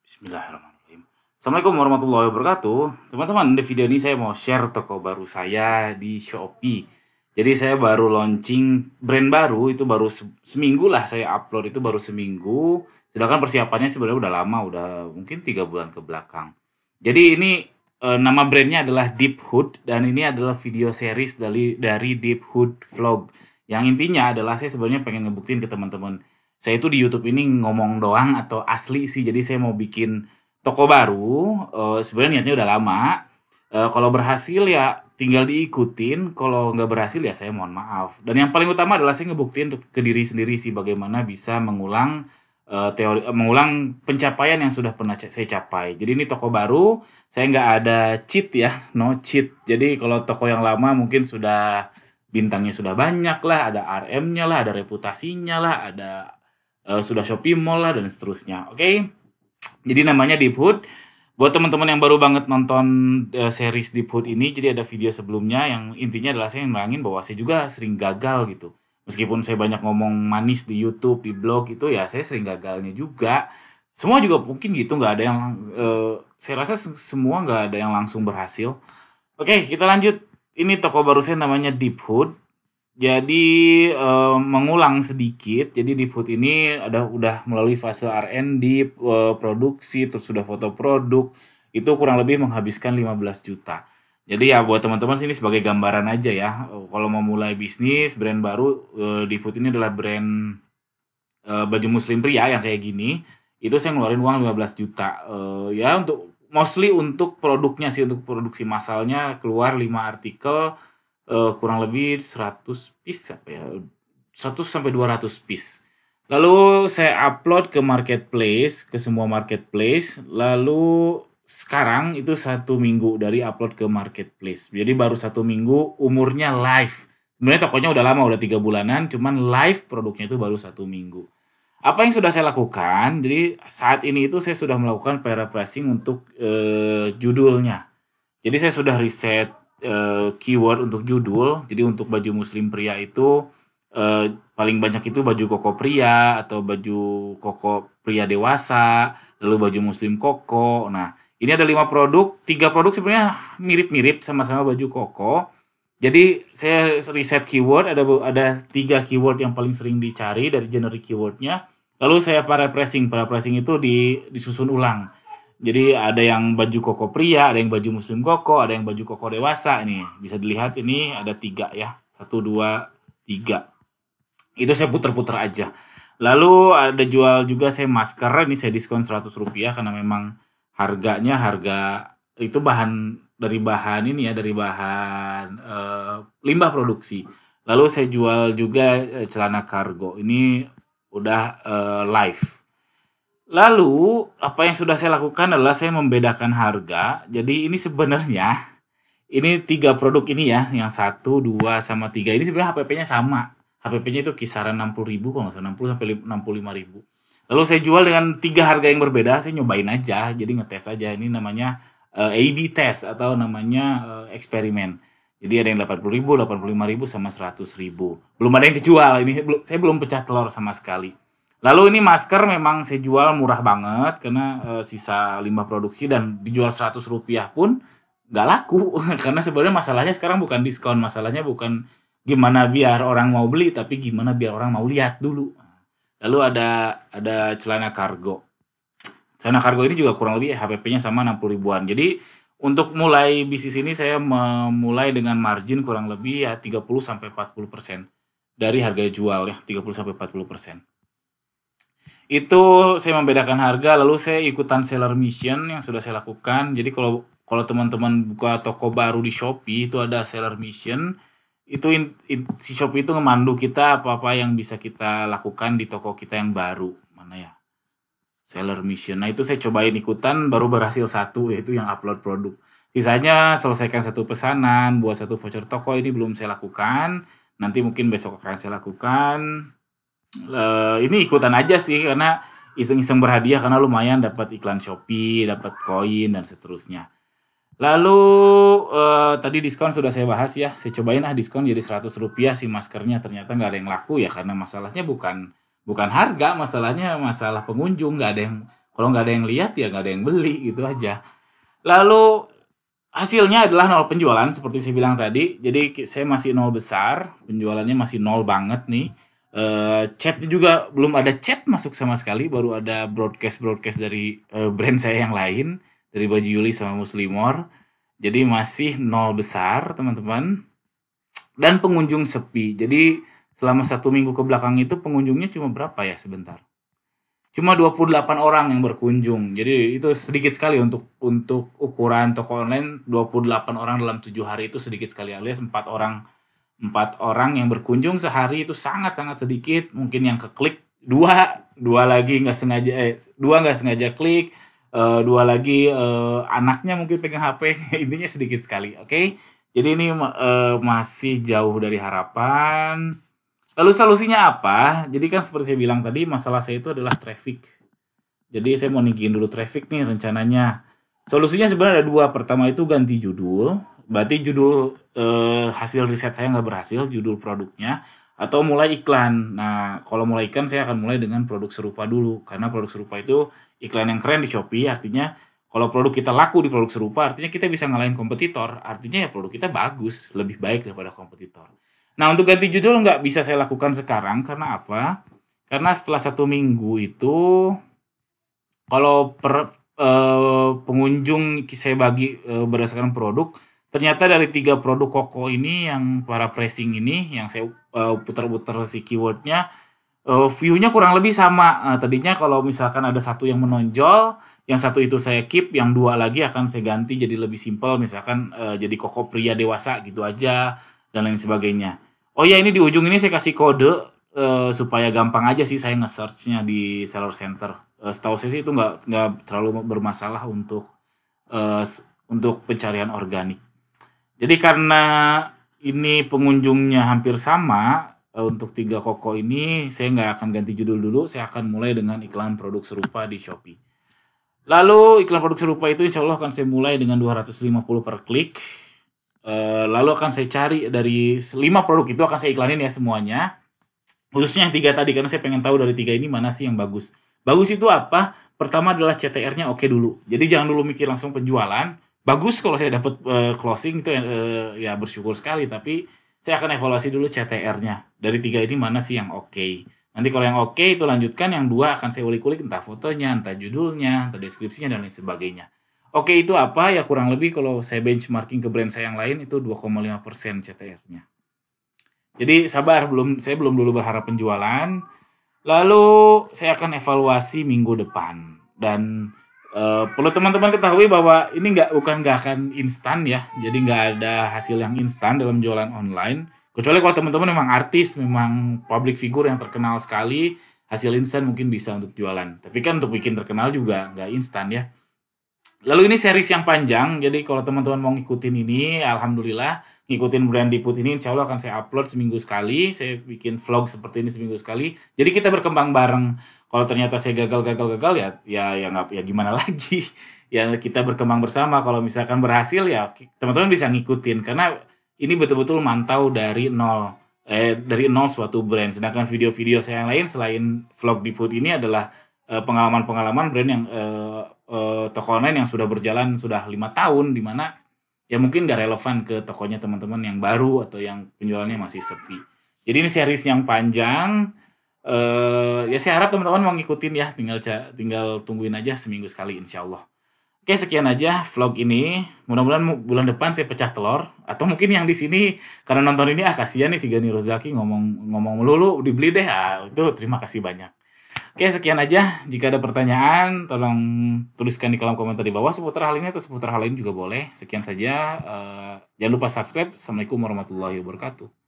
Bismillahirrahmanirrahim. Assalamualaikum warahmatullahi wabarakatuh. Teman-teman, di video ini saya mau share toko baru saya di Shopee. Jadi saya baru launching brand baru, itu baru seminggu lah saya upload, itu baru seminggu. Sedangkan persiapannya sebenarnya udah lama, udah mungkin 3 bulan ke belakang. Jadi ini nama brandnya adalah Deep Hood dan ini adalah video series dari Deep Hood Vlog. Yang intinya adalah saya sebenarnya pengen ngebuktiin ke teman-teman, saya itu di YouTube ini ngomong doang atau asli sih. Jadi saya mau bikin toko baru. Sebenarnya niatnya udah lama. Kalau berhasil ya tinggal diikutin. Kalau nggak berhasil ya saya mohon maaf. Dan yang paling utama adalah saya ngebuktiin untuk ke diri sendiri sih bagaimana bisa mengulang pencapaian yang sudah pernah saya capai. Jadi ini toko baru. Saya nggak ada cheat ya, no cheat. Jadi kalau toko yang lama mungkin sudah bintangnya sudah banyak lah, ada RM-nya lah, ada reputasinya lah, ada sudah Shopee Mall lah dan seterusnya. Oke. Jadi namanya Deep Hood. Buat teman-teman yang baru banget nonton series Deep Hood ini, jadi ada video sebelumnya yang intinya adalah saya nerangin bahwa saya juga sering gagal gitu. Meskipun saya banyak ngomong manis di YouTube, di blog itu ya saya sering gagalnya juga. Semua juga mungkin gitu, nggak ada yang saya rasa semua nggak ada yang langsung berhasil. Oke, kita lanjut. Ini toko baru saya namanya Deep Hood. Jadi mengulang sedikit, jadi di Deep ini udah melalui fase R&D, produksi, terus sudah foto produk, itu kurang lebih menghabiskan 15 juta. Jadi ya buat teman-teman sini sebagai gambaran aja ya, kalau mau mulai bisnis brand baru, Deep ini adalah brand baju muslim pria yang kayak gini, itu saya ngeluarin uang 15 juta. Ya untuk mostly untuk produknya sih, untuk produksi massalnya keluar 5 artikel, kurang lebih 100 piece apa ya, 100 sampai 200 piece. Lalu saya upload ke marketplace, ke semua marketplace. Lalu sekarang itu 1 minggu dari upload ke marketplace. Jadi baru 1 minggu umurnya live. Sebenarnya tokonya udah lama, udah 3 bulanan, cuman live produknya itu baru 1 minggu. Apa yang sudah saya lakukan? Jadi saat ini itu saya sudah melakukan paraphrasing untuk judulnya. Jadi saya sudah riset keyword untuk judul. Jadi untuk baju muslim pria itu paling banyak itu baju koko pria atau baju koko pria dewasa, lalu baju muslim koko. Nah, ini ada 5 produk, 3 produk sebenarnya mirip-mirip sama-sama baju koko. Jadi saya riset keyword, ada 3 keyword yang paling sering dicari dari generic keywordnya. Lalu saya paraphrasing itu disusun ulang. Jadi ada yang baju koko pria, ada yang baju muslim koko, ada yang baju koko dewasa. Ini bisa dilihat, ini ada 3 ya. 1, 2, 3. Itu saya puter-puter aja. Lalu ada jual juga saya masker. Ini saya diskon Rp100 karena memang harga itu dari bahan limbah produksi. Lalu saya jual juga celana kargo. Ini udah live. Lalu apa yang sudah saya lakukan adalah saya membedakan harga. Jadi ini sebenarnya ini 3 produk ini ya, yang 1, 2, sama 3 ini sebenarnya HPP-nya sama. HPP-nya itu kisaran 60.000 kalau nggak salah, 60 sampai 65.000. Lalu saya jual dengan 3 harga yang berbeda, saya nyobain aja, jadi ngetes aja. Ini namanya A/B test atau namanya eksperimen. Jadi ada yang 80.000, 85.000 sama 100.000. Belum ada yang dijual. Ini saya belum pecah telur sama sekali. Lalu ini masker memang saya jual murah banget karena sisa limbah produksi, dan dijual Rp100 pun nggak laku. Karena sebenarnya masalahnya sekarang bukan diskon, masalahnya bukan gimana biar orang mau beli, tapi gimana biar orang mau lihat dulu. Lalu ada celana kargo. Celana kargo ini juga kurang lebih HPP-nya sama 60 ribuan. Jadi untuk mulai bisnis ini saya memulai dengan margin kurang lebih ya 30-40% dari harga jual ya, 30-40%. Itu saya membedakan harga, lalu saya ikutan seller mission yang sudah saya lakukan. Jadi kalau teman-teman buka toko baru di Shopee itu ada seller mission. Itu si Shopee itu ngemandu kita apa-apa yang bisa kita lakukan di toko kita yang baru. Mana ya? Seller mission. Nah, itu saya cobain ikutan, baru berhasil 1, yaitu yang upload produk. Sisanya selesaikan 1 pesanan, buat 1 voucher toko, ini belum saya lakukan. Nanti mungkin besok akan saya lakukan. Ini ikutan aja sih karena iseng-iseng berhadiah, karena lumayan dapat iklan Shopee, dapat koin dan seterusnya. Lalu tadi diskon sudah saya bahas ya. Saya cobain diskon jadi Rp100 si maskernya, ternyata nggak ada yang laku ya, karena masalahnya bukan harga, masalahnya masalah pengunjung. Nggak ada yang, Kalau nggak ada yang lihat ya nggak ada yang beli gitu aja. Lalu hasilnya adalah nol penjualan seperti saya bilang tadi. Jadi saya masih nol besar, penjualannya masih nol banget nih. Chat juga belum ada chat masuk sama sekali, baru ada broadcast dari brand saya yang lain, dari Baju Yuli sama Muslimor. Jadi masih nol besar teman-teman. Dan pengunjung sepi. Jadi selama 1 minggu ke belakang itu pengunjungnya cuma berapa ya sebentar? Cuma 28 orang yang berkunjung. Jadi itu sedikit sekali untuk ukuran toko online. 28 orang dalam 7 hari itu sedikit sekali, alias 4 orang yang berkunjung sehari itu sangat-sangat sedikit. Mungkin yang keklik dua lagi nggak sengaja, dua nggak sengaja klik, dua lagi anaknya mungkin pegang HP. Intinya sedikit sekali, oke? Jadi ini masih jauh dari harapan. Lalu solusinya apa? Jadi kan seperti saya bilang tadi, masalah saya itu adalah traffic. Jadi saya mau ninggiin dulu traffic nih rencananya. Solusinya sebenarnya ada dua. Pertama itu ganti judul. Berarti judul hasil riset saya nggak berhasil, judul produknya. Atau mulai iklan. Nah, kalau mulai iklan saya akan mulai dengan produk serupa dulu. Karena produk serupa itu iklan yang keren di Shopee. Artinya kalau produk kita laku di produk serupa, artinya kita bisa ngalahin kompetitor. Artinya ya produk kita bagus, lebih baik daripada kompetitor. Nah, untuk ganti judul nggak bisa saya lakukan sekarang. Karena apa? Karena setelah 1 minggu itu, kalau pengunjung saya bagi berdasarkan produk, ternyata dari 3 produk Koko ini yang para pricing ini, yang saya putar-putar si keywordnya, view-nya kurang lebih sama. Tadinya kalau misalkan ada satu yang menonjol, yang satu itu saya keep, yang 2 lagi akan saya ganti jadi lebih simpel, misalkan jadi Koko pria dewasa gitu aja, dan lain sebagainya. Oh ya, ini di ujung ini saya kasih kode supaya gampang aja sih saya nge-search-nya di Seller Center. Setahu saya sih itu nggak terlalu bermasalah untuk pencarian organik. Jadi karena ini pengunjungnya hampir sama, untuk 3 Koko ini saya nggak akan ganti judul dulu, saya akan mulai dengan iklan produk serupa di Shopee. Lalu iklan produk serupa itu insya Allah akan saya mulai dengan 250 per klik. Lalu akan saya cari dari 5 produk itu akan saya iklanin ya semuanya. Khususnya yang 3 tadi, karena saya pengen tahu dari 3 ini mana sih yang bagus. Bagus itu apa? Pertama adalah CTR-nya oke dulu. Jadi jangan dulu mikir langsung penjualan. Bagus kalau saya dapat closing itu ya bersyukur sekali. Tapi saya akan evaluasi dulu CTR-nya. Dari 3 ini mana sih yang oke. Nanti kalau yang oke itu lanjutkan, yang 2 akan saya ulik-ulik entah fotonya, entah judulnya, entah deskripsinya, dan lain sebagainya. Oke itu apa? Ya kurang lebih kalau saya benchmarking ke brand saya yang lain itu 2,5% CTR-nya. Jadi saya belum dulu berharap penjualan. Lalu saya akan evaluasi minggu depan. Dan perlu teman-teman ketahui bahwa ini bukan nggak akan instan ya. Jadi nggak ada hasil yang instan dalam jualan online. Kecuali kalau teman-teman memang artis, memang public figure yang terkenal sekali, hasil instan mungkin bisa untuk jualan. Tapi kan untuk bikin terkenal juga nggak instan ya. Lalu ini series yang panjang, jadi kalau teman-teman mau ngikutin ini, alhamdulillah, ngikutin brand Diput ini, insya Allah akan saya upload seminggu sekali, saya bikin vlog seperti ini seminggu sekali. Jadi kita berkembang bareng. Kalau ternyata saya gagal ya gimana lagi? Ya kita berkembang bersama. Kalau misalkan berhasil ya teman-teman bisa ngikutin, karena ini betul-betul mantau dari nol suatu brand. Sedangkan video-video saya yang lain selain vlog Diput ini adalah pengalaman-pengalaman brand yang toko online yang sudah berjalan sudah 5 tahun, di mana ya mungkin gak relevan ke tokonya teman-teman yang baru atau yang penjualannya masih sepi. Jadi ini series yang panjang. Ya saya harap teman-teman mau ngikutin ya, tinggal tungguin aja seminggu sekali insya Allah. Oke, sekian aja vlog ini. Mudah-mudahan bulan depan saya pecah telur, atau mungkin yang di sini karena nonton ini kasihan nih si Gani Rozaki ngomong melulu, dibeli deh. Itu terima kasih banyak. Oke, sekian aja. Jika ada pertanyaan, tolong tuliskan di kolom komentar di bawah seputar hal ini atau seputar hal lain juga boleh. Sekian saja. Jangan lupa subscribe. Assalamualaikum warahmatullahi wabarakatuh.